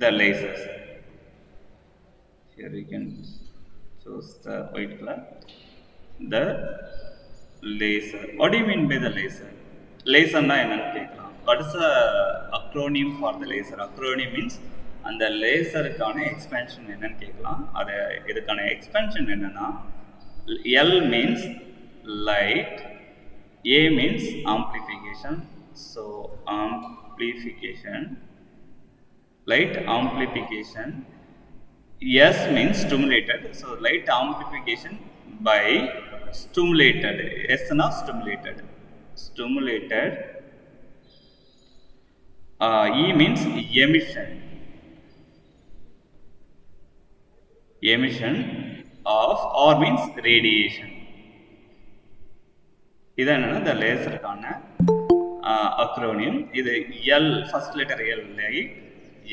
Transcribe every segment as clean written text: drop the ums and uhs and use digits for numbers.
the lasers. Here we can choose the white color. The laser. What do you mean by the laser? Laser na enna kekkala. What is the acronym for the laser? Acronym means அந்த லேசருக்கான எக்ஸ்பென்ஷன் என்னன்னு கேட்கலாம். அது இதுக்கான எக்ஸ்பென்ஷன் என்னன்னா L means light, A means amplification. So amplification, light amplification. S means stimulated. So light amplification by stimulated. S na stimulated. Stimulated. E means emission. Emission of or means radiation. இதான் என்னன்னா the லேசருக்கான acronym. இது L, first letter L, light.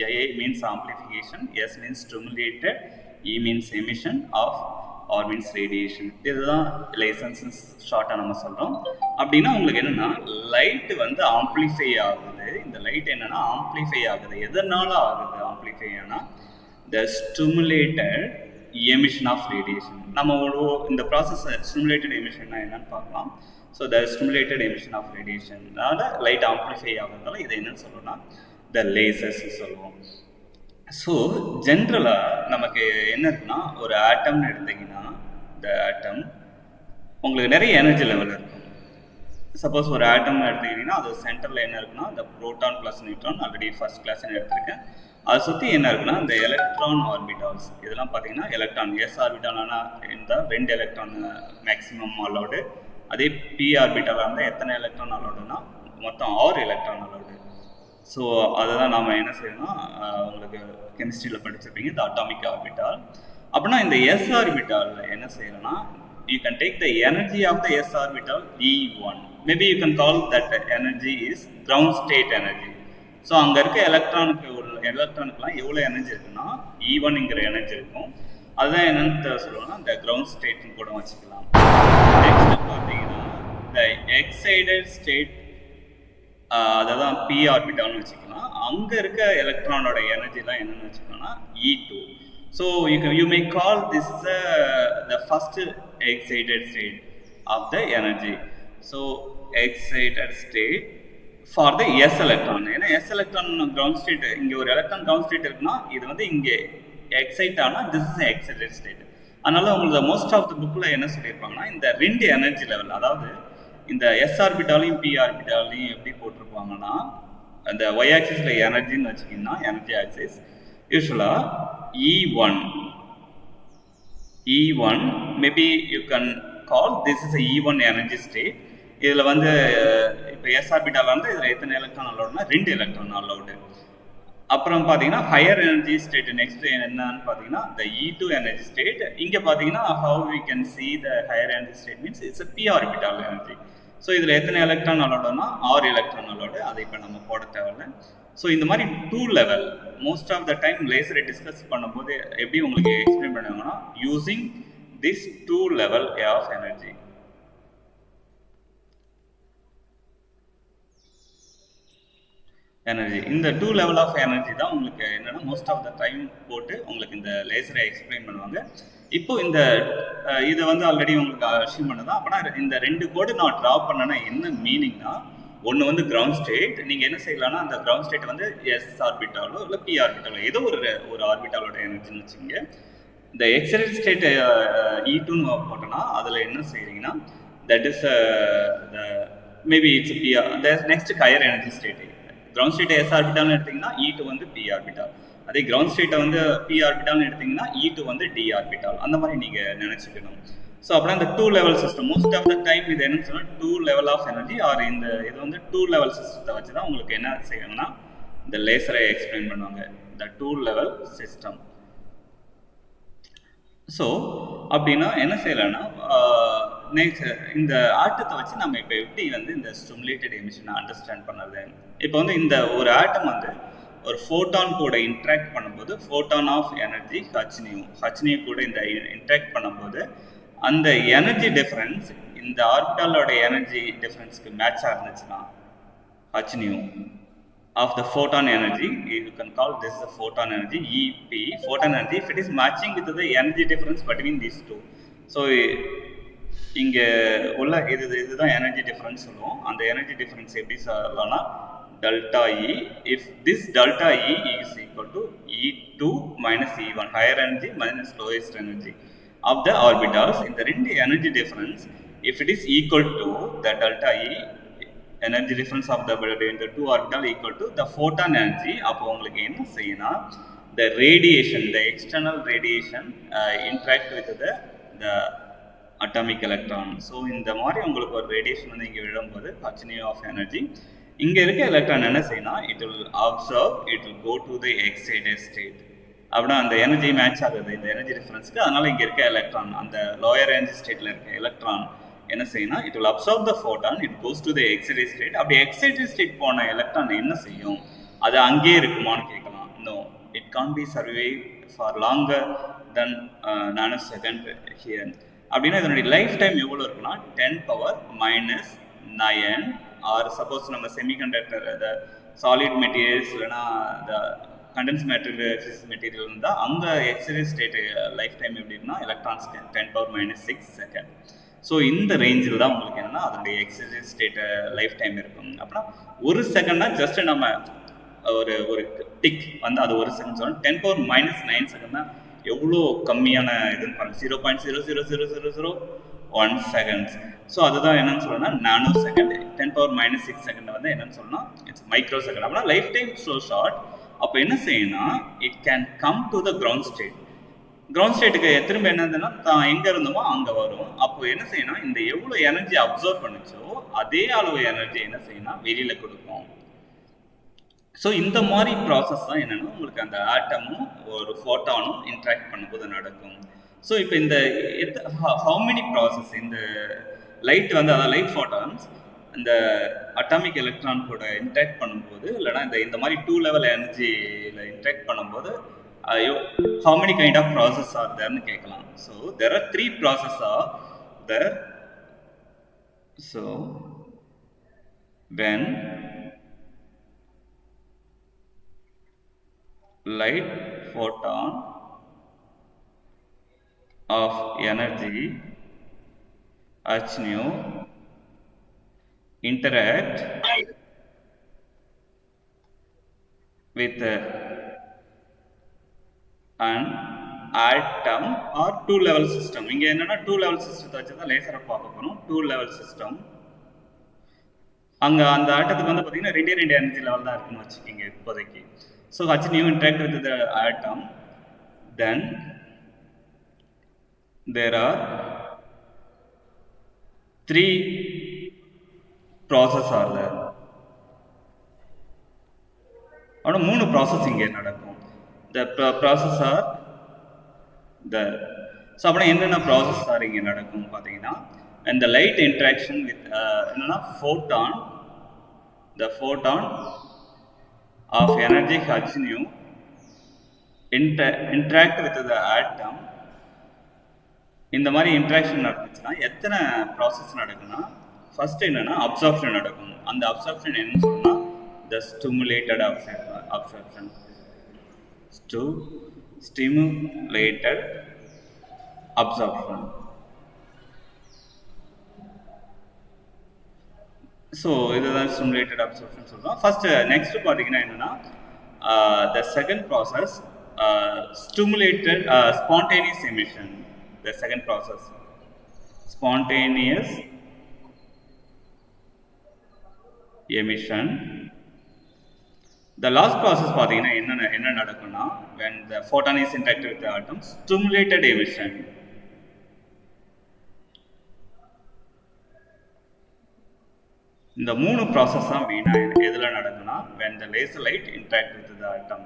A means amplification, S means stimulated, E means emission of or means radiation. இதுதான் licence ஷார்ட்டாக நம்ம சொல்கிறோம். அப்படின்னா உங்களுக்கு என்னென்னா லைட் வந்து ஆம்ப்ளிஃபை ஆகுது. இந்த லைட் என்னென்னா ஆம்ப்ளிஃபை ஆகுது. எதனால ஆகுது ஆம்ப்ளிஃபை ஆனால் the stimulated emission of radiation. நம்ம இந்த ப்ராசஸ் stimulated emission என்னன்னு பார்க்கலாம். So the stimulated emission of radiation light amplify ஆகுறதால இதை என்னன்னு சொல்லணும்னா the lasers சொல்லுவோம். ஸோ ஜென்ரலாக நமக்கு என்ன இருக்குன்னா ஒரு ஆட்டம்னு எடுத்திங்கன்னா இந்த ஆட்டம் உங்களுக்கு நிறைய எனர்ஜி லெவல் இருக்கும். சப்போஸ் ஒரு ஆட்டம்னு எடுத்துக்கிட்டிங்கன்னா அது சென்டரில் என்ன இருக்குன்னா இந்த proton plus neutron, already first class எடுத்திருக்கேன். அதை சுற்றி என்ன இருக்குன்னா இந்த எலக்ட்ரான் ஆர்பிட்டால்ஸ். இதெல்லாம் பார்த்தீங்கன்னா எலக்ட்ரான் எஸ் ஆர்பிட்டாலானா இருந்தால் 2 எலக்ட்ரான் மேக்ஸிமம் அலோடு. அதே பி ஆர்பிட்டாலாக இருந்தால் எத்தனை எலக்ட்ரான் அலோடுனா மொத்தம் 6 எலக்ட்ரான் அலோடு. ஸோ அதை தான் நாம் என்ன செய்யணும்னா உங்களுக்கு கெமிஸ்ட்ரியில் படிச்சிருப்பீங்க இந்த அட்டாமிக் ஆர்பிட்டால். அப்படின்னா இந்த எஸ் ஆர்பிட்டாலில் என்ன செய்யணும்னா you can take the energy of the S orbital E1. Maybe you can call that energy is ground state energy. So அங்கே இருக்க எலக்ட்ரானுக்குலாம் எவ்வளோ எனர்ஜி இருக்குன்னா E1ங்கிற எனர்ஜி இருக்கும். அதுதான் என்னென்னு சொல்லுவோம்னா இந்த கிரவுண்ட் ஸ்டேட்னு கூட வச்சுக்கலாம். நெக்ஸ்ட் பார்த்தீங்கன்னா இந்த எக்ஸைடட் ஸ்டேட், அதான் பி ஆர்பிட்டால்னு வச்சுக்கலாம். அங்கே இருக்க எலக்ட்ரானோட எனர்ஜிலாம் என்னென்னு வச்சுக்கலாம்னா E2. So you may call this the first excited state of the energy. So excited state for the S electron. ஏன்னா எஸ் எலக்ட்ரான் கிரவுண்ட் ஸ்டேட், இங்கே ஒரு எலக்ட்ரான் கிரவுண்ட் ஸ்டேட் இருக்குன்னா இது வந்து இங்கே எக்ஸைட் ஆனால் திஸ் இஸ் எக்ஸைடட் ஸ்டேட். அதனால உங்களுக்கு மோஸ்ட் ஆஃப் த புக்கில் என்ன சொல்லியிருப்பாங்கன்னா இந்த 2 எனர்ஜி லெவல், அதாவது இந்த எஸ் ஆர்பிட்டாலையும் பி ஆர்பிட்டாலையும் எப்படி போட்டிருப்பாங்கன்னா அந்த ஒய் ஆக்சிஸில் எனர்ஜின்னு வச்சுக்கிங்கன்னா எனர்ஜி ஆக்சிஸ் யூஸ்வலாக E1 maybe you can call this is E1 energy state. இதில் வந்து இப்போ எஸ் ஆர்பிட்டாலாக இருந்தால் இதில் எத்தனை எலக்ட்ரான் அலோடுனா 2 எலக்ட்ரான் அலோடு. அப்புறம் பார்த்தீங்கன்னா ஹையர் எனர்ஜி ஸ்டேட் நெக்ஸ்ட் என்னன்னு பார்த்தீங்கன்னா இந்த E2 எனர்ஜி ஸ்டேட். இங்கே பார்த்தீங்கன்னா how we can see the higher energy state means it's P orbital energy. So இதில் எத்தனை எலக்ட்ரான் அலோடுனா 6 எலக்ட்ரான் அலோடு. அதை இப்போ நம்ம போட தேவையில்லை. ஸோ இந்த மாதிரி 2 level most of the time லேசரை டிஸ்கஸ் பண்ணும்போது எப்படி உங்களுக்கு எக்ஸ்பிளைன் பண்ணுவாங்கன்னா using this 2 level of energy. இந்த 2 லெவல் ஆஃப் எனர்ஜி தான் உங்களுக்கு என்னன்னா மோஸ்ட் ஆஃப் த டைம் போட்டு உங்களுக்கு இந்த லேசரை எக்ஸ்பிளைன் பண்ணுவாங்க. இப்போ இந்த இதை வந்து ஆல்ரெடி உங்களுக்கு அஷ்யூம் பண்ணதான். அப்படின்னா இந்த 2 கோடு நான் ட்ரா பண்ணேன்னா என்ன மீனிங்னா, ஒன்று வந்து கிரவுண்ட் ஸ்டேட். நீங்கள் என்ன செய்யலாம்னா அந்த கிரவுண்ட் ஸ்டேட் வந்து எஸ் ஆர்பிட்டாலோ இல்லை பி ஆர்பிட்டாலோ ஏதோ ஒரு ஆர்பிட்டாலோட எனர்ஜின்னு வச்சுங்க. இந்த எக்ஸைடட் ஸ்டேட் E2ன்னு போட்டோன்னா அதில் என்ன செய்கிறீங்கன்னா that is maybe it's P. Next higher energy state ground ஸ்டேட்டை எஸ் ஆர்பிட்டால்னு எடுத்திங்கன்னா E2 வந்து பி ஆர்பிட்டால். அதே கிரவுண்ட் ஸ்டேட்டை வந்து பி ஆர்பிட்டால்னு எடுத்திங்கன்னா E2 வந்து டி ஆர்பிட்டால். அந்த மாதிரி நீங்கள் நினச்சிக்கணும். ஸோ அப்படின்னா இந்த 2 level system most of the time இது என்னன்னு சொன்னால் 2 லெவல் ஆஃப் எனர்ஜி ஆர் இந்த இது வந்து 2 லெவல் சிஸ்டத்தை வச்சு தான் உங்களுக்கு என்ன செய்யணும்னா இந்த லேசரை எக்ஸ்பிளைன் பண்ணுவாங்க, இந்த 2 லெவல் சிஸ்டம். ஸோ அப்படின்னா என்ன செய்யலாம்னா நெக்ஸ்ட் இந்த ஆட்டத்தை வச்சு நம்ம இப்போ எப்படி வந்து இந்த ஸ்டிமுலேட்டட் எமிஷனை அண்டர்ஸ்டாண்ட் பண்ணுறது. இப்போ வந்து இந்த ஒரு ஆட்டம் வந்து ஒரு ஃபோட்டான் கூட இன்ட்ராக்ட் பண்ணும்போது ஃபோட்டான் ஆஃப் எனர்ஜி ஹச்னியூ கூட இந்த இன்ட்ராக்ட் பண்ணும்போது அந்த எனர்ஜி டிஃப்ரென்ஸ் இந்த ஆர்பிட்டாலோட எனர்ஜி டிஃப்ரென்ஸ்க்கு மேட்சாக இருந்துச்சுன்னா ஹச்னியூ, of the photon energy. You can call this the photon energy, EP, photon energy, if it is matching with the energy difference between these two. So இங்கே உள்ள இதுதான் எனர்ஜி டிஃப்ரென்ஸ் சொல்லுவோம். அந்த energy difference எப்படி சொல்லலாம்னா delta E. If this delta E is equal to E2 minus E1, higher energy minus lowest energy of the orbitals. இந்த ரெண்டு energy difference if it is equal to the delta E energy difference of the two orbital equal to the photon energy. அப்போ உங்களுக்கு என்ன செய்யணும், the radiation, the external radiation interact with the atomic electron. So இந்த மாதிரி உங்களுக்கு ஒரு radiation வந்து இங்கே விழும்போது h of energy, இங்கே இருக்க எலக்ட்ரான் என்ன செய்யணும், it will absorb, it will go to the excited state. அப்படின்னா அந்த எனர்ஜி மேட்ச் ஆகுது இந்த எனர்ஜி டிஃபரன்ஸ்க்கு. அதனால இங்கே இருக்க எலக்ட்ரான், அந்த லோயர் எனர்ஜி ஸ்டேட்டில் இருக்க எலக்ட்ரான் என்ன செய்யணும், it will absorb the photon, it goes to the excited state. அப்படி எக்ஸைட்டட் ஸ்டேட் போன எலக்ட்ரான் என்ன செய்யும், அது அங்கேயே இருக்குமான்னு கேட்கலாம். No, it can't be survive for longer than nano second here. அப்படின்னா இதனுடைய லைஃப் டைம் எவ்வளோ இருக்குன்னா 10⁻⁹. ஆர் சப்போஸ் நம்ம செமிகண்டக்டர், த சாலிட் மெட்டீரியல்ஸ் இல்லைனா the condense material, physics material இருந்தால் அங்கே எக்ஸைட்டட் ஸ்டேட் லைஃப் டைம் எப்படி இருக்குன்னா எலக்ட்ரான்ஸ்க்கு 10⁻⁶ செகண்ட். ஸோ இந்த ரேஞ்சில் தான் உங்களுக்கு என்னென்னா அதனுடைய எக்ஸைட்டட் ஸ்டேட் லைஃப் டைம் இருக்கும். அப்படின்னா ஒரு செகண்ட்னா ஜஸ்ட் நம்ம ஒரு டிக் வந்து அது ஒரு செகண்ட் சொல்லணும். 10⁻⁹ செகண்ட்னா எவ்வளோ கம்மியான இதுன்னு பாருங்கள், 0.00001 செகண்ட்ஸ். ஸோ அதுதான் என்னன்னு சொல்லணும்னா நானோ செகண்ட். 10⁻⁶ செகண்ட் வந்து என்னன்னு சொல்லணும்னா இட்ஸ் மைக்ரோ செகண்ட். அப்படின்னா லைஃப் டைம் ஸோ ஷார்ட். அப்போ என்ன செய்யணும்னா it can come to the ground state. Ground ஸ்டேட்டுக்கு திரும்ப என்னதுன்னா தான் எங்கே இருந்தோமோ அங்கே வரும். அப்போ என்ன செய்யணும், இந்த எவ்வளோ எனர்ஜி அப்சர்வ் பண்ணிச்சோ அதே அளவு எனர்ஜி என்ன செய்யணும் வெளியில் கொடுக்கும். ஸோ இந்த மாதிரி ப்ராசஸ் தான் என்னென்னா உங்களுக்கு அந்த ஆட்டமும் ஒரு ஃபோட்டானும் இன்ட்ராக்ட் பண்ணும்போது நடக்கும். ஸோ இப்போ இந்த ஹவு மெனி ப்ராசஸ் இந்த லைட் வந்து அதாவது லைட் ஃபோட்டான்ஸ் இந்த அட்டாமிக் எலக்ட்ரான் கூட இன்ட்ராக்ட் பண்ணும்போது இல்லைனா இந்த மாதிரி 2 level எனர்ஜியில் இன்ட்ராக்ட் பண்ணும்போது how many kind of process are there னு கேட்கலாம். So there are 3 process are there. So when light photon of energy h nu interact with an atom or 2 level system. இங்கே என்னன்னா 2 level சிஸ்டத்தை வச்சு தான் லேசரை பார்க்க போகிறோம். 2 level system. அங்கே அந்த ஆட்டத்துக்கு வந்து பார்த்தீங்கன்னா 2 எனர்ஜி லெவல் தான் இருக்குன்னு வச்சுக்கிங்க இப்போதைக்கு. So h nu interact with the atom, then there are 3 process are there. ஆனால் 3 ப்ராசஸ் இங்கே நடக்கும். The process are there. So அப்படின்னா என்னென்ன ப்ராசஸ் ஆர் இங்கே நடக்கும் பார்த்தீங்கன்னா, and the light interaction with என்னன்னா photon, the photon of energy h nu interact with the atom. இந்த மாதிரி இன்ட்ராக்ஷன் நடந்துச்சுன்னா எத்தனை ப்ராசஸ் நடக்குன்னா, ஃபர்ஸ்ட் என்னன்னா அப்சார்ப்ஷன் நடக்கும். அந்த அப்சார்ப்ஷன் என்னன்னு சொன்னால் the stimulated absorption. Stimulated absorption. So இதுதான் ஸ்டிமுலேட்டட் அப்சர்ப்ஷன் சொல்கிறோம். ஃபஸ்ட்டு நெக்ஸ்ட்டு பார்த்தீங்கன்னா என்னென்னா the second process stimulated spontaneous emission. The second process spontaneous emission. The last process பார்த்தீங்கன்னா என்ன நடக்கும்னா when the photon is interacted with the atom, stimulated emission. இந்த 3 process தான் மெயினாக எதில் நடக்குன்னா when the laser light interact with the atom.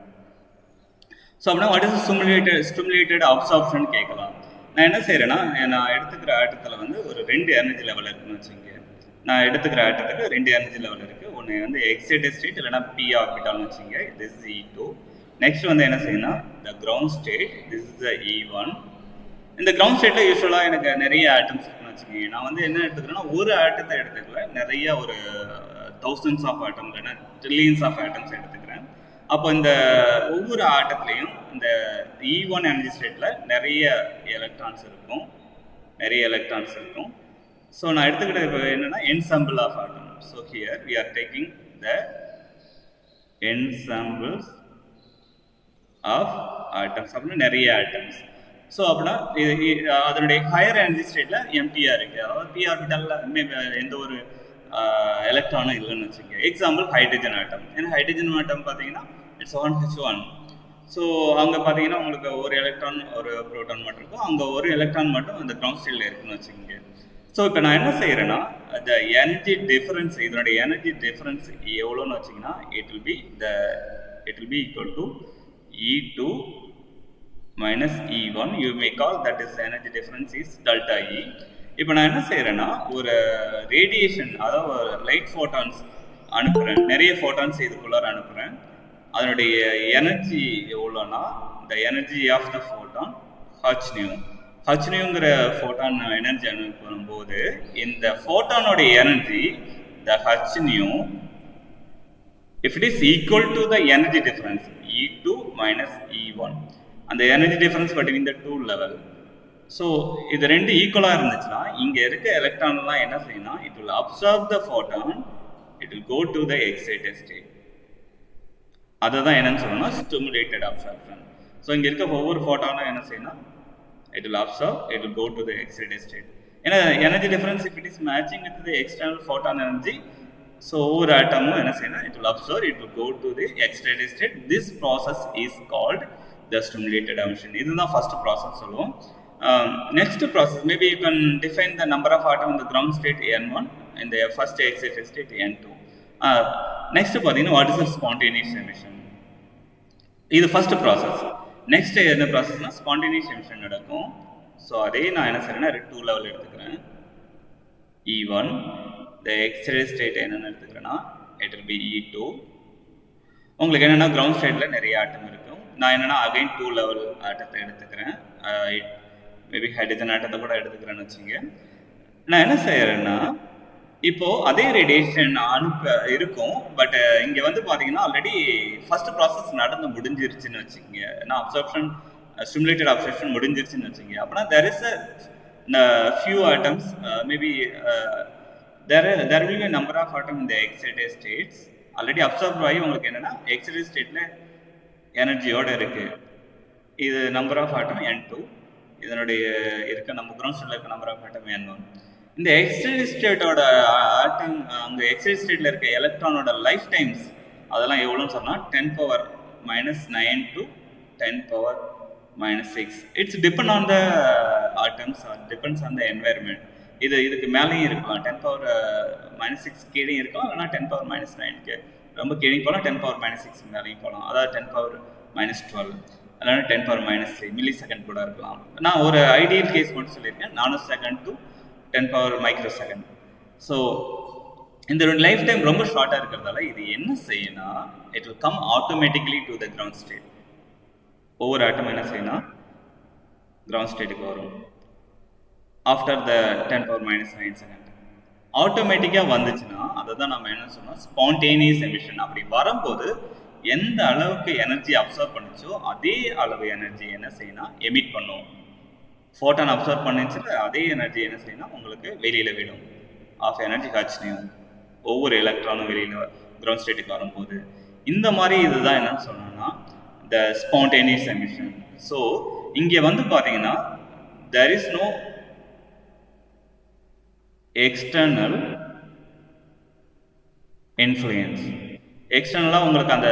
So அப்படின்னா what is stimulated absorption கேட்கலாம். நான் என்ன செய்கிறேன்னா, நான் எடுத்துக்கிற ஆட்டத்தில் வந்து ஒரு 2 எனர்ஜி லெவல் இருக்குன்னு வச்சுங்க. நான் எடுத்துக்கிற ஆட்டத்துக்கு 2 எனர்ஜி லெவல் இருக்குது. ஒன்று வந்து எக்ஸைட்டட் ஸ்டேட் இல்லைனா p ஆர்பிட்டால்னு வச்சுங்க. This is E2. நெக்ஸ்ட் வந்து என்ன செய்யணும், the ground state, this is the E1. இந்த கிரவுண்ட் ஸ்டேட்டில் யூஸ்வலாக எனக்கு நிறைய ஆட்டம்ஸ் இருக்குன்னு வச்சுக்கோங்க. நான் வந்து என்ன எடுத்துக்கிறேன்னா, ஒரு ஆட்டத்தை எடுத்துக்கல, நிறைய ஒரு தௌசண்ட்ஸ் ஆஃப் ஆட்டம் இல்லைன்னா ட்ரில்லியன்ஸ் ஆஃப் ஆட்டம்ஸ் எடுத்துக்கிறேன். அப்போ இந்த ஒவ்வொரு ஆட்டத்துலேயும் இந்த E1 எனர்ஜி ஸ்டேட்டில் நிறைய எலக்ட்ரான்ஸ் இருக்கும். ஸோ நான் எடுத்துக்கிட்ட இப்போ என்னென்னா ensemble of atom. So here we are taking the ensembles of atoms அப்படின்னு நிறைய ஆட்டம்ஸ். ஸோ அப்படின்னா அதனுடைய ஹையர் எனர்ஜி ஸ்டேட்டில் எம்டியாக இருக்குது. அதாவது பி ஆர்பிட்டாலில் எந்த ஒரு எலக்ட்ரானும் இல்லைன்னு வச்சுக்கோங்க. Example hydrogen atom. ஏன்னா ஹைட்ரஜன் ஆட்டம் பார்த்தீங்கன்னா இட்ஸ் 1H1. ஸோ அங்கே பார்த்தீங்கன்னா உங்களுக்கு ஒரு எலக்ட்ரான் ஒரு ப்ரோட்டான் மட்டும் இருக்கும். அங்கே ஒரு எலக்ட்ரான் மட்டும் அந்த கிரவுண்ட் ஸ்டேட்டில் இருக்குன்னு வச்சுக்கோங்க. ஸோ இப்போ நான் என்ன செய்கிறேன்னா த எனர்ஜி டிஃபரன்ஸ், இதனுடைய எனர்ஜி டிஃபரன்ஸ் எவ்வளோன்னு வச்சிங்கன்னா it will B equal to E2 minus E1. You may call that is energy difference is delta E. இப்போ நான் என்ன செய்கிறேன்னா ஒரு ரேடியேஷன், அதாவது லைட் ஃபோட்டான்ஸ் அனுப்புகிறேன். நிறைய ஃபோட்டான்ஸ் இதுக்குள்ளார அனுப்புகிறேன். அதனுடைய எனர்ஜி எவ்வளோனா the energy of the photon hν photon energy அனுப்பும்போது இந்த ஃபோட்டானோடைய energy the hν, if it is equal to the energy difference E2 minus E1, அந்த energy difference between the two level. So இது ரெண்டு ஈக்குவலாக இருந்துச்சுன்னா இங்கே இருக்க எலக்ட்ரான்லாம் என்ன செய்யணும், it will absorb the photon, it will go to the excited state. அதை தான் என்னன்னு சொல்லணும்னா ஸ்டிமுலேட்டட் அப்சார்ப்ஷன். ஸோ இங்கே இருக்க ஒவ்வொரு ஃபோட்டானும் என்ன செய்யணும், it will absorb, it will go to the excited state. ஏன்னா energy difference if it is matching with the external photon energy, so ஒவ்வொரு ஆட்டமும் என்ன செய்யணும், it will absorb, it will go to the excited state. This process is called the stimulated emission. இதுதான் first process சொல்லுவோம். Next process maybe you can define the number of atom இந்த ground state N1, இந்த first excited state N2. Next பார்த்தீங்கன்னா what is the spontaneous emission. இது first process. Next என்ன ப்ராசஸ்னா spontaneous emission நடக்கும். So அதே நான் என்ன செய்யறேன்னா 2 லெவல் எடுத்துக்கிறேன். E1 the excited state என்னென்னு எடுத்துக்கிறேன்னா இட் வில் பி E2. உங்களுக்கு என்னென்னா கிரவுண்ட் ஸ்டேட்டில் நிறைய ஆட்டம் இருக்கும். நான் என்னென்னா அகைன் 2 லெவல் ஆட்டத்தை எடுத்துக்கிறேன். மேபி ஹைட்ரஜன் ஆட்டத்தை கூட எடுத்துக்கிறேன்னு வச்சுங்க. நான் என்ன செய்கிறேன்னா இப்போது அதே ரேடியேஷன் இருக்கும். பட் இங்கே வந்து பார்த்தீங்கன்னா ஆல்ரெடி ஃபர்ஸ்ட் ப்ராசஸ் நடந்து முடிஞ்சிருச்சுன்னு வச்சுக்கோங்க. ஏன்னா அப்சார்ப்ஷன், ஸ்டிமுலேட்டட் அப்சார்ப்ஷன் முடிஞ்சிருச்சுன்னு வச்சுக்கோங்க. அப்படின்னா there is a few atoms, maybe there will be a number of atoms in the excited states. Already absorb ஆகி உங்களுக்கு என்னென்னா எக்ஸைட்டட் ஸ்டேட்டில் எனர்ஜியோடு இருக்குது. இது நம்பர் ஆஃப் ஆட்டம் N2. இதனுடைய இருக்க நம்ம கிரவுண்ட் ஸ்டேட்டில் இருக்க நம்பர் ஆஃப் ஆட்டம் N1. இந்த எக்ஸைட்டட் ஸ்டேட்டோட ஆட்டம், அங்கே எக்ஸைட்டட் ஸ்டேட்டில் இருக்க எலக்ட்ரானோட லைஃப் டைம்ஸ் அதெல்லாம் எவ்வளோன்னு சொன்னால் 10⁻⁹ to 10⁻⁶. It's depend on the atoms, depends on the environment. இதுக்கு மேலேயும் இருக்கலாம், 10⁻⁶ கீழே இருக்கலாம், இல்லைனா 10⁻⁹ ரொம்ப கீழே போகலாம், 10⁻⁶ மேலேயும் போகலாம். அதாவது 10⁻⁻12 இல்லைனா 10⁻⁻3 மில்லி செகண்ட் கூட இருக்கலாம். நான் ஒரு ஐடியல் கேஸ் மட்டும் சொல்லியிருக்கேன், நானோ செகண்ட் டு 10⁻⁻⁠. ஸோ இந்த லைஃப் டைம் ரொம்ப ஷார்ட்டாக இருக்கிறதால இது என்ன செய்யணும்னா it will come automatically to the ground state. ஒவ்வொரு ஆட்டம் என்ன செய்யணும் கிரவுண்ட் ஸ்டேட்டுக்கு வரும் ஆஃப்டர் த 10⁻⁹ செகண்ட். ஆட்டோமேட்டிக்காக வந்துச்சுன்னா அதை தான் நம்ம என்ன சொன்னோம் ஸ்பான்டேனியஸ் எமிஷன். அப்படி வரும்போது எந்த அளவுக்கு எனர்ஜி அப்சர்வ் பண்ணிச்சோ அதே அளவு எனர்ஜி என்ன செய்யணும் எமிட் பண்ணும். ஃபோட்டான் அப்சர்வ் பண்ணிச்சு அதே எனர்ஜி என்ன செய்யணும் உங்களுக்கு வெளியில் விடும். ஆஃப் எனர்ஜி ஹச்னியும் ஒவ்வொரு எலக்ட்ரானும் வெளியில் கிரவுண்ட் ஸ்டேட்டுக்கு வரும்போது இந்த மாதிரி இதுதான் என்னன்னு சொன்னோம்னா த ஸ்பான்டேனியஸ் எமிஷன். ஸோ இங்கே வந்து பார்த்தீங்கன்னா there is no external influence. எக்ஸ்டர்னலாக உங்களுக்கு அந்த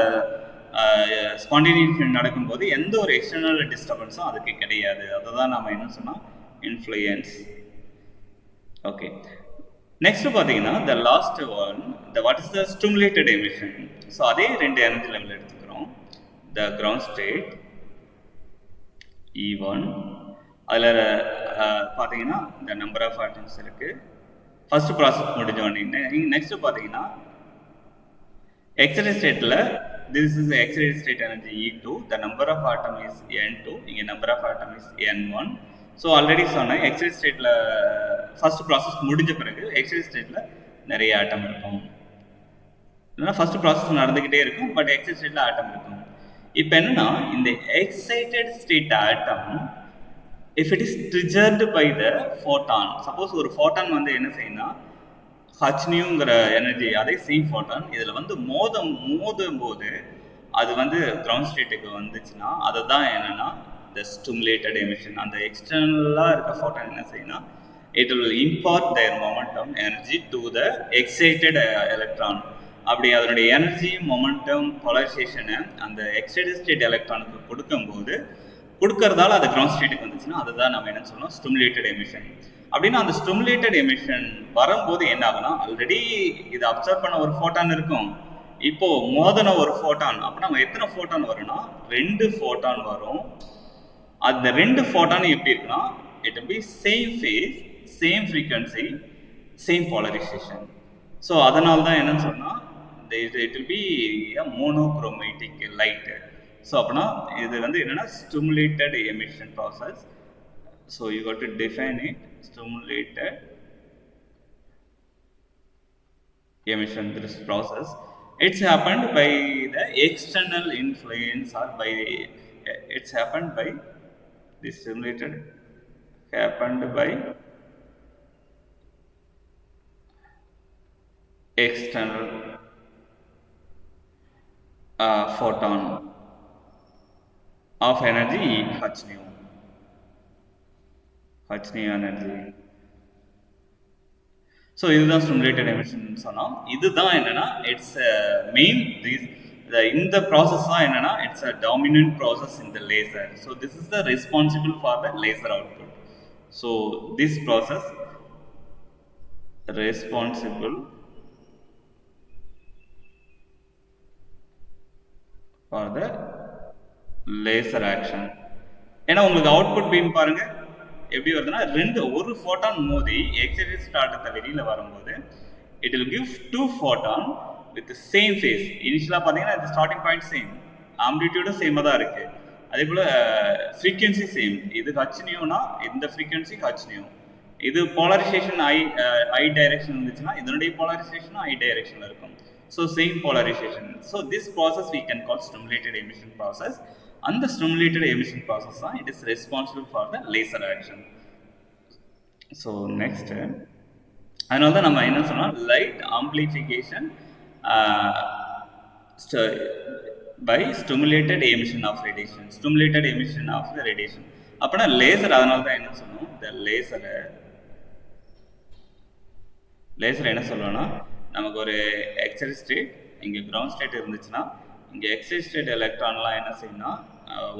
ஸ்பான்டேனியஸ் நடக்கும்போது எந்த ஒரு எக்ஸ்டர்னல் டிஸ்டர்பன்ஸும் அதுக்கு கிடையாது. அதை தான் நம்ம என்ன சொன்னால் இன்ஃப்ளூயன்ஸ். ஓகே, நெக்ஸ்ட் பார்த்தீங்கன்னா the last one what is the stimulated emission. So அதே 2 எனர்ஜி லெவல் எடுத்துக்கிறோம். த கிரவுண்ட் ஸ்டேட் E1, அதில் பார்த்தீங்கன்னா இந்த நம்பர் ஆஃப் ஆட்டம்ஸ் இருக்குது. ஃபர்ஸ்ட் ப்ராசஸ் முடிஞ்சோடனே நெக்ஸ்ட் பார்த்தீங்கன்னா எக்ஸைட்டட் ஸ்டேட்டில் this is excited state energy E2, the number of atom is N2, இங்கே number of atom is N1. So already சொன்னேன் எக்ஸைட்டட் ஸ்டேட்டில் ஃபர்ஸ்ட் ப்ராசஸ் முடிஞ்ச பிறகு எக்ஸைட்டட் ஸ்டேட்டில் நிறைய ஆட்டம் இருக்கும். இல்லைன்னா ஃபர்ஸ்ட் ப்ராசஸ் நடந்துக்கிட்டே இருக்கும், பட் எக்ஸைட் ஸ்டேட்டில் ஆட்டம் இருக்கும். இப்போ என்னன்னா, இந்த excited state atom if it is triggered by the photon, suppose ஒரு ஃபோட்டான் வந்து என்ன செய்யணும்னா ஹச்னியூங்கிற எனர்ஜி, அதே சேம் ஃபோட்டான் இதில் வந்து மோதும் போது அது வந்து கிரவுண்ட் ஸ்டேட்டுக்கு வந்துச்சுன்னா அதுதான் என்னன்னா த ஸ்டிமுலேட்டட் எமிஷன். அந்த எக்ஸ்டர்னலாக இருக்க ஃபோட்டான் என்ன செய்யணும், it will impart their momentum energy to the excited electron. அப்படி அதனுடைய எனர்ஜி மொமெண்டம் போலரைசேஷனை அந்த எக்ஸைட்டட் ஸ்டேட் எலக்ட்ரானுக்கு கொடுக்கும்போது கொடுக்கறதால அது கிரவுண்ட் ஸ்டேட்டுக்கு வந்துச்சுன்னா அதுதான் நம்ம என்ன சொல்லணும், ஸ்டிமுலேட்டட் எமிஷன். அப்படின்னா அந்த ஸ்டிமுலேட்டட் எமிஷன் வரும்போது என்ன ஆகுனா, ஆல்ரெடி இது அப்சர்வ் பண்ண ஒரு ஃபோட்டான் இருக்கும், இப்போ மோதன ஒரு ஃபோட்டான். அப்போ நம்ம எத்தனை ஃபோட்டான் வரும்னா 2 ஃபோட்டான் வரும். அந்த 2 ஃபோட்டான் எப்படி இருக்குன்னா, it will be same phase, same frequency, same polarisation. So அதனால தான் என்னன்னு சொன்னால் it will be monochromatic light. So அப்படின்னா இது வந்து என்னென்னா stimulated emission process. So you got to define it, stimulated emission this process. It's happened by the external influence or by it's happened by this stimulated happened by external photon of energy h nu energy. So இதுதான் stimulated emission சொன்னோம். இதுதான் என்னன்னா it's main இந்த process தான் என்னன்னா it's a dominant process in the laser. So this is the responsible for the laser output. So this process responsible for the laser action. ஏன்னா உங்களுக்கு output beam பாருங்க எப்படி வருதுன்னா, ஒரு ஃபோட்டான் மோதி எக்ஸைட்டட் ஸ்டார்ட்டத்தை வெளியில் வரும்போது it will give 2 photon with same phase. இனிஷியலாக பார்த்தீங்கன்னா இது ஸ்டார்டிங் பாயிண்ட் சேம், ஆம்பிளிடியூடும் சேமாக தான் இருக்குது, அதே போல் ஃப்ரீக்வன்சி சேம். இது ஹச்னியூனா இந்த ஃப்ரீக்வன்சி ஹச்னியூ. இது போலரைசேஷன் ஐ டைரக்ஷன் இருந்துச்சுன்னா இதனுடைய போலரைசேஷனும் ஐ டைரக்ஷனில் இருக்கும். So same polarisation. So this process we can call stimulated emission process. அந்த stimulated emission process தான் it is responsible for the laser action. So next, அதனால தான் நம்ம என்ன சொன்னோம், light amplification by stimulated emission of radiation, stimulated emission of the radiation. அப்படின்னா laser, அதனால தான் என்ன சொன்னோம், இந்த லேசர் என்ன சொல்லுவோம்னா, நமக்கு ஒரு எக்ஸைட்டட் ஸ்டேட், இங்கே கிரவுண்ட் ஸ்டேட் இருந்துச்சுன்னா இங்கே எக்ஸைட்டட் ஸ்டேட் எலக்ட்ரான்லாம் என்ன செய்யணும்னா,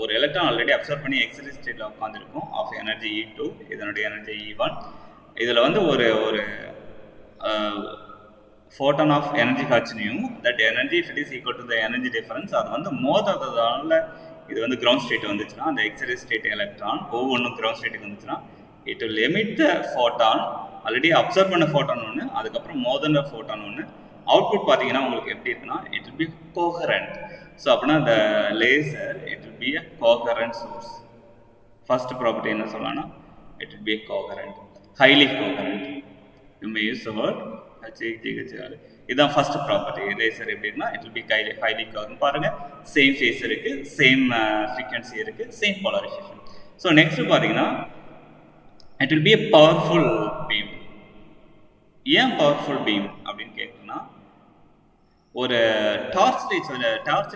ஒரு எலக்ட்ரான் ஆல்ரெடி அப்சர்வ் பண்ணி எக்ஸைட்டட் ஸ்டேட்டில் உட்காந்துருக்கும் ஆஃப் எனர்ஜி E2, இதனுடைய எனர்ஜி E1. இதில் வந்து ஒரு ஃபோட்டான் ஆஃப் எனர்ஜி ஹச்னியும் that energy if it is equal to the energy difference, அது வந்து மோதாததால இது வந்து கிரவுண்ட் ஸ்டேட் வந்துச்சுன்னா அந்த எக்ஸைட்டட் ஸ்டேட் எலக்ட்ரான் ஒவ்வொன்றும் கிரவுண்ட் ஸ்டேட்டுக்கு வந்துச்சுன்னா it will emit the photon, already observe பண்ண ஃபோட்டான் ஒன்று, அதுக்கப்புறம் மோதன ஃபோட்டான் ஒன்று. அவுட்புட் பார்த்தீங்கன்னா உங்களுக்கு எப்படி இருக்குன்னா it will be coherent. So அப்படின்னா இந்த laser it will be a coherent source. First property என்ன சொல்லலாம்னா it will be a coherent, highly coherent. You may use the word HIGHR. இதுதான் ஃபர்ஸ்ட் ப்ராப்பர்ட்டி. லேசர் எப்படின்னா it will be highly coherent. பாருங்க same phase இருக்கு, same frequency இருக்கு, same polarisation. So next பார்த்தீங்கன்னா it will be a powerful beam. ஏன் powerful beam அப்படின்னு கேட்குன்னா, ஒரு டார்ச்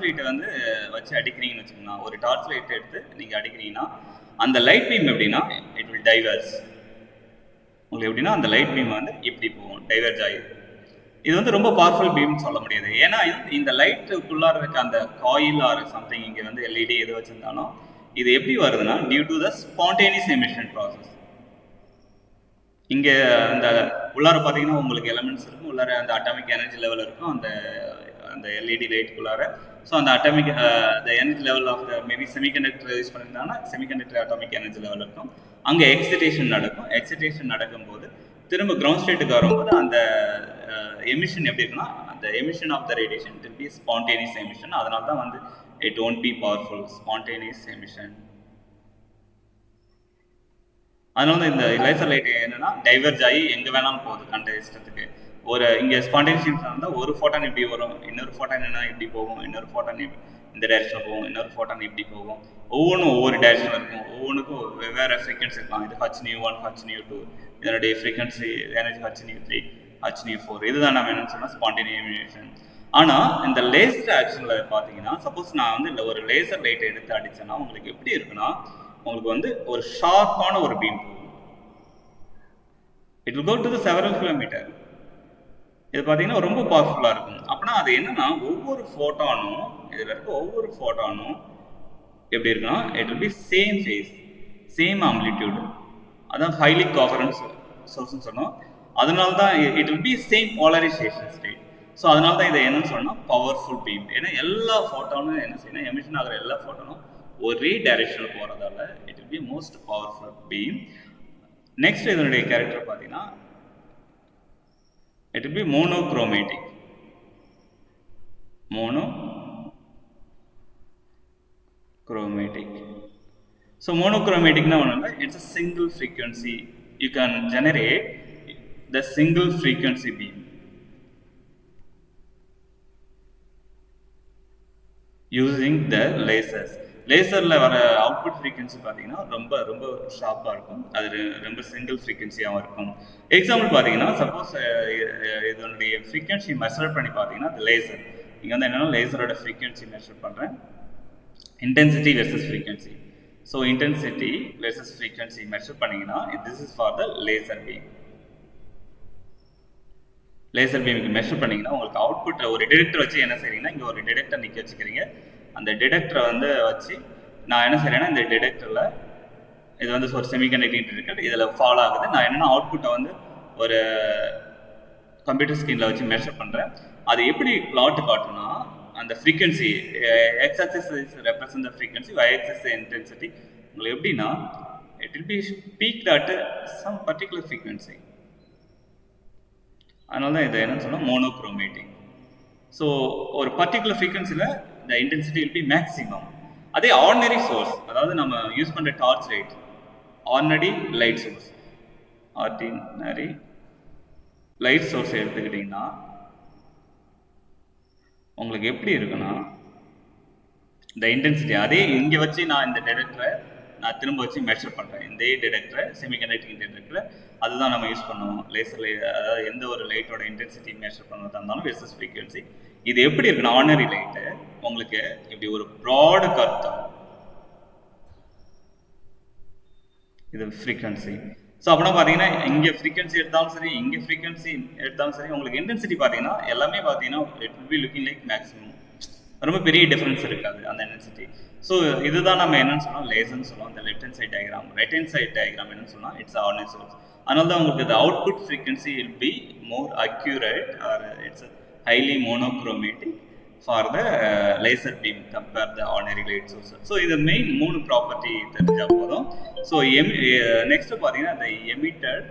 லைட்டை வந்து வச்சு அடிக்கிறீங்கன்னு வச்சுக்கோங்களா, ஒரு டார்ச் லைட் எடுத்து நீங்கள் அடிக்கிறீங்கன்னா அந்த லைட் பீம் எப்படின்னா இட் வில் டைவர்ஸ். உங்களுக்கு எப்படின்னா அந்த லைட் பீம் வந்து இப்படி போகும், டைவர்ஜ் ஆகி. இது வந்து ரொம்ப பவர்ஃபுல் பீம்னு சொல்ல முடியாது. ஏன்னா இந்த லைட்டுக்குள்ளார இருக்க அந்த காயில் ஆர் சம்திங், இங்கே வந்து எல்இடி எது வச்சுருந்தாலும் இது எப்படி வருதுன்னா due to the spontaneous emission process. இங்கே அந்த உள்ளார பார்த்தீங்கன்னா உங்களுக்கு எலமெண்ட்ஸ் இருக்கும், உள்ளார அந்த அட்டாமிக் எனர்ஜி லெவல் இருக்கும் அந்த எல்இடி லைட்டுக்குள்ளார. ஸோ அந்த atomic the energy level of the maybe semiconductor use பண்ணியிருந்தாங்கன்னா செமிகண்டக்டர் அட்டாமிக் எனர்ஜி லெவல் இருக்கும். அங்கே எக்ஸிடேஷன் நடக்கும். எக்ஸிடேஷன் நடக்கும்போது திரும்ப கிரவுண்ட் ஸ்டேட்டுக்கு வரும்போது அந்த எமிஷன் எப்படி இருக்குன்னா, அந்த emission of the radiation it will be spontaneous emission. அதனால தான் வந்து it won't be powerful, spontaneous emission. அதனால தான் இந்த லேசர் லைட் என்னன்னா டைவர்ஜ் ஆகி எங்கே வேணாலும் போகுது கண்ட இஷ்டத்துக்கு. ஒரு இங்கே ஸ்பான்டேனியஸ் எமிஷன் இருந்தால் ஒரு ஃபோட்டான் இப்படி வரும், இன்னொரு ஃபோட்டான் என்ன இப்படி போகும், இன்னொரு ஃபோட்டான் இந்த டைரக்ஷனில் போகும், இன்னொரு ஃபோட்டான் இப்படி போகும். ஒவ்வொன்றும் ஒவ்வொரு டைரக்ஷனில் இருக்கும், ஒவ்வொன்றுக்கும் வெவ்வேறு ஃப்ரீக்வன்சி இருக்கலாம். இது HNU1, HNU2, இதனுடைய ஃப்ரீக்வன்சி எனர்ஜி HNU3, HNU4. இதுதான் நம்ம என்னன்னு சொன்னால் ஸ்பான்டேனியஸ் எமிஷன். ஆனால் இந்த லேசர் ஆக்ஷனில் பார்த்தீங்கன்னா, சப்போஸ் நான் வந்து ஒரு லேசர் லைட்டை எடுத்து அடித்தேன்னா உங்களுக்கு எப்படி இருக்குன்னா, உங்களுக்கு வந்து ஒரு ஷார்ப்பான ஒரு பீம் போகும். It will go to the several kilometre. இது பார்த்தீங்கன்னா ரொம்ப பவர்ஃபுல்லாக இருக்கும். அப்படின்னா அது என்னன்னா, ஒவ்வொரு ஃபோட்டானும் இதில் இருக்க ஒவ்வொரு ஃபோட்டானும் எப்படி இருக்குன்னா, it will be same phase, same amplitude. அதான் ஹைலி கோஹரன்ஸ் சோர்ஸ்ன்னு சொன்னோம். அதனால தான் it will be same polarisation state. So அதனால தான் இதை என்னன்னு சொன்னால் பவர்ஃபுல் பீம். ஏன்னா எல்லா ஃபோட்டானும் என்ன செய்யணும், எமிஷன் ஆகிற எல்லா ஃபோட்டானும் ஒரே டைரக்ஷனில் போகிறதால it will be most powerful beam. Next இதனுடைய கேரக்டர் பார்த்தீங்கன்னா, it will be monochromatic. So monochromatic na one, it's a single frequency. You can generate the single frequency beam using the lasers. லேசரில் வர output frequency பார்த்தீங்கன்னா ரொம்ப ரொம்ப ஷார்ப்பாக இருக்கும், அது ரொம்ப சிங்கிள் ஃப்ரீக்வன்சியாகவும் இருக்கும். எக்ஸாம்பிள் பார்த்தீங்கன்னா, சப்போஸ் இதனுடைய ஃப்ரீக்வன்சி மெஷர் பண்ணி பார்த்தீங்கன்னா, அது லேசர் இங்கே வந்து என்னென்னா லேசரோட ஃப்ரீக்வன்சி மெஷர் பண்ணுறேன், intensity versus frequency. So intensity versus frequency measure பண்ணிங்கன்னா, this is for the laser beam. Laser பீமுக்கு மெஷர் பண்ணிங்கன்னா உங்களுக்கு அவுட்புட் ஒரு டிடெக்டர் வச்சு என்ன செய்றீங்கன்னா, இங்கே ஒரு டிடெக்டர் நிற்க வச்சுக்கிறீங்க. அந்த டிடெக்டரை வந்து வச்சு நான் என்ன செய்கிறேன்னா, இந்த டிடெக்டரில் இது வந்து ஒரு செமிகண்டக்டிங் டிடெக்டர், இதில் ஃபாலோ ஆகுது. நான் என்னென்னா அவுட்புட்டை வந்து ஒரு கம்ப்யூட்டர் ஸ்க்ரீனில் வச்சு மெஷர் பண்ணுறேன். அது எப்படி பிளாட் காட்டுனா, அந்த frequency X axis represent the frequency, Y axis intensity. உங்களுக்கு எப்படின்னா, it will be peaked at some particular frequency. அதனால தான் இதை என்னன்னு சொன்னால் மோனோக்ரோமேட்டிக். ஸோ ஒரு பர்டிகுலர் ஃப்ரீக்வன்சியில் the intensity will be maximum. அதே ஆர்டினரி சோர்ஸ், அதாவது நம்ம யூஸ் பண்ணுற torch light, ordinary light source, ordinary light source எடுத்துக்கிட்டிங்கன்னா உங்களுக்கு எப்படி இருக்குன்னா, இந்த இன்டென்சிட்டி அதே இங்கே வச்சு நான் இந்த டிடெக்டரை நான் திரும்ப வச்சு மெஷர் பண்ணுறேன். இந்த டிடெக்டரை செமிகண்டக்டிங் டிடெக்டரை அதுதான் நம்ம யூஸ் பண்ணுவோம் லேசர். அதாவது எந்த ஒரு லைட்டோட இன்டென்சிட்டி மெஷர் பண்ணுறதா இருந்தாலும் வெர்சஸ் ஃப்ரீக்வன்சி. இது எப்படி இருக்குன்னா, ஆர்டினரி லைட்டு உங்களுக்கு இப்படி ஒரு ப்ராடு கருத்தம், இது ஃப்ரீக்வன்சி. ஸோ அப்படின்னா பார்த்தீங்கன்னா, இங்கே ஃப்ரீக்வன்சி எடுத்தாலும் சரி, இங்கே ஃப்ரீக்வன்சி எடுத்தாலும் சரி, உங்களுக்கு இன்டென்சிட்டி பார்த்தீங்கன்னா எல்லாமே பார்த்தீங்கன்னா it will be looking like maximum. ரொம்ப பெரிய டிஃப்ரென்ஸ் இருக்காது அந்த இன்டென்சிட்டி. ஸோ இதுதான் நம்ம என்னன்னு சொன்னால் லேசர்னு சொல்லுவோம். இந்த left hand side diagram, right hand side diagram என்னன்னு சொன்னால் இட்ஸ் ஆர்டினரி சோர்ஸ். அதனால தான் உங்களுக்கு the output frequency will be more accurate or it's highly monochromatic for the laser beam compared to the ordinary light source. So இது main 3 property தெரிஞ்சா போதும். So next பார்த்தீங்கன்னா the emitted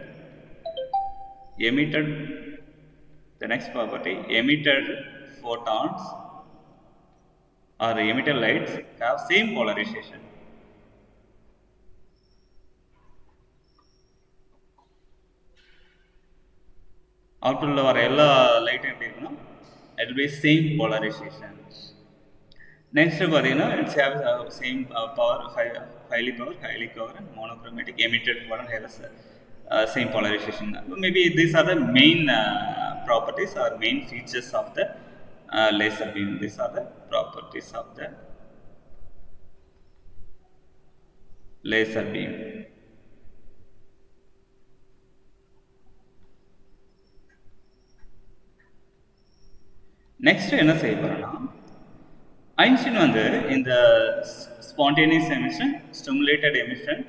the next property, emitted photons or emitted lights have same polarization. அவுட்புட்டில் வர எல்லா லைட்டும் எப்படி இருக்குன்னா, it will be same polarization. Next பார்த்தீங்கன்னா, it's have same power, highly cover and monochromatic emitted photon has same polarization. Maybe these are the main properties or main features of the laser beam. These are the properties of the laser beam. Next என்ன செய்ய போகிறோன்னா, Einstein வந்து இந்த spontaneous emission, stimulated emission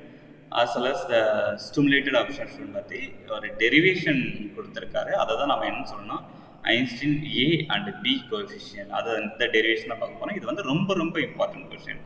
as well as the stimulated absorption பற்றி ஒரு derivation கொடுத்துருக்காரு. அதை தான் நம்ம என்ன சொல்லணும்னா Einstein A and B coefficient, அதை இந்த டெரிவேஷனை பார்க்க போகிறோம். இது வந்து ரொம்ப ரொம்ப இம்பார்ட்டன்ட் கொஸ்டின்.